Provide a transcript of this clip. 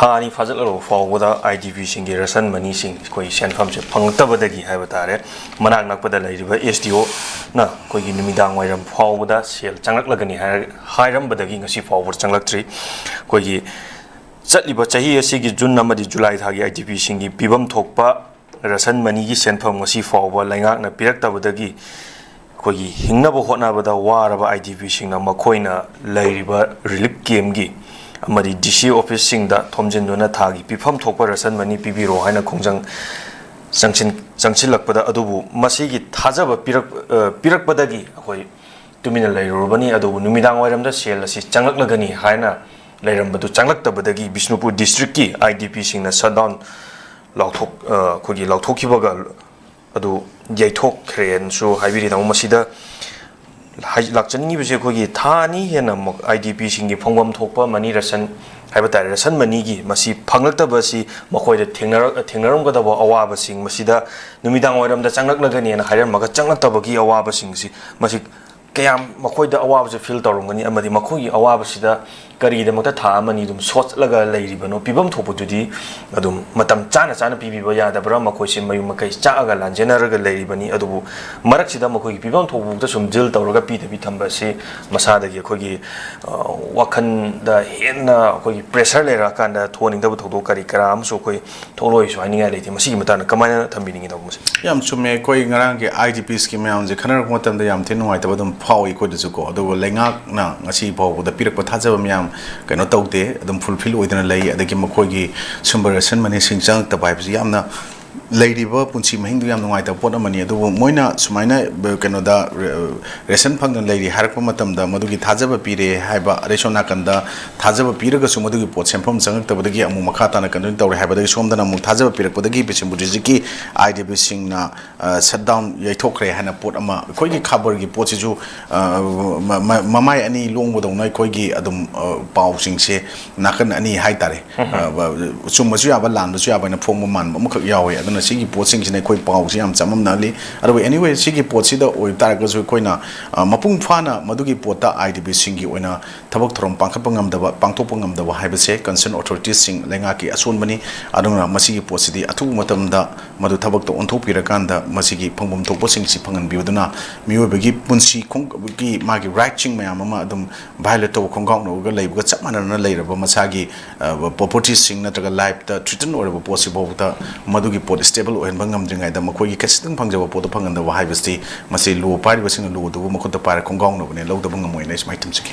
Hani fazla fawda IDP singi rasan mani sing koi senfam se phangtabadagi haiba tare manak nakpada lairiba SDO na koi gi numidang wairam fawda sel changlak-lagani hairam badagi ngasi fawbur changlaktri koi gi chatliba chahi asigi June amadi July thagi IDP singi pibam thokpa rasan mani gi senfam ngasi fawba laingak na piraktabadagi koi gi hingnaba hotnabada waraba IDP singna makoina lairiba relief game gi amari DC office singda thomjinduna thagi pifam thokpa rasan mani pibiro haina khongjang sangchilakpada adubu masigi thajaba pirakpadagi akoi tumina lairubani adubu numidang wairamda sel asi changlak-lagani haina lairambadu changlaktabadagi Bishnupur district ki IDP singna shutdown lauthok khogi lauthokhibaga adu yaithok khren su haibiri dang masida lakchani bise khogi thani hena IDP singi phongbam thokpa mani rasan haibata rasan mani gi masi phanglakta si makoida thengnaram ga dawa awaba sing masida numidang wairam da changlak-lagani na hairam maga changlakta gi awaba sing si masi kayam makoida awaba se feel tawrongani amadi makogi awaba sida kari da makta tha amani dum sot laga lairibano pibam thopududi adum matam chana pibiba yada bra makoi se mayu makai chaaga lanjenaraga lairibani adubu marak sida makoi pibam thobu da sum jil tawraga pi da bi thamba se masada gi khogi wakhan da henna khogi pressure lera kanda thoning da thodo kari kara amso koi tholoi so haninga leiti masi matana kamana thambini ngi dawmus yam chume koi ngarang ge IDP scheme yam je khanar ko matam da yam thin nuai ta badum phawi ko du ko do lengak na ngasi phaw da pirak pa thajaba myam kano tawte adum fulfill oidana lay adagi makogi sumbaration mani singchang tabai yamna lairiba punchi mahing yam ngai ta pot amani adu moina sumaina kano da ration phangna lairi harakpa matam da madugi thajaba pire haiba resona kanda thajaba piraga su madugi pot sempham changak tabadagi amu makha ta na kanu tawre haiba da somdana mu thajaba pirakpadagi Bishnupur district IDP singna shutdown yaithokre hana pot ama koigi khabar gi pot ju mamai ani longbo nai koigi adum pau singse nakan ani haitare summasu yaba landu yaba na phom man mukak yawe aduna sigi potsing sine koi pau si am chamam nali adu anyway sigi potsi da oi tar ga su koina mapung phana madugi pota IDP singi oina thabak thorom pangkhapangam da pangthopangam da haibase concern authorities sing lenga ki ason bani aduna masigi potsi di athu matam da madu thabak to onthopira kanda masigi phangbom thokpo sing si phangan biuduna miobagi punsi khong gi magi right ching mayam ama adum violate to khonggaw no ga leibuga chapmana na leiraba masagi property sing natraga life da threaten or possible da madugi pot stable ohen bangam dringai da makoi gi kasitang phangjaba pot phangan da haibasti masi lo pari basing lo do makota para khonggaw no ne lo da bangam oina is my tim siki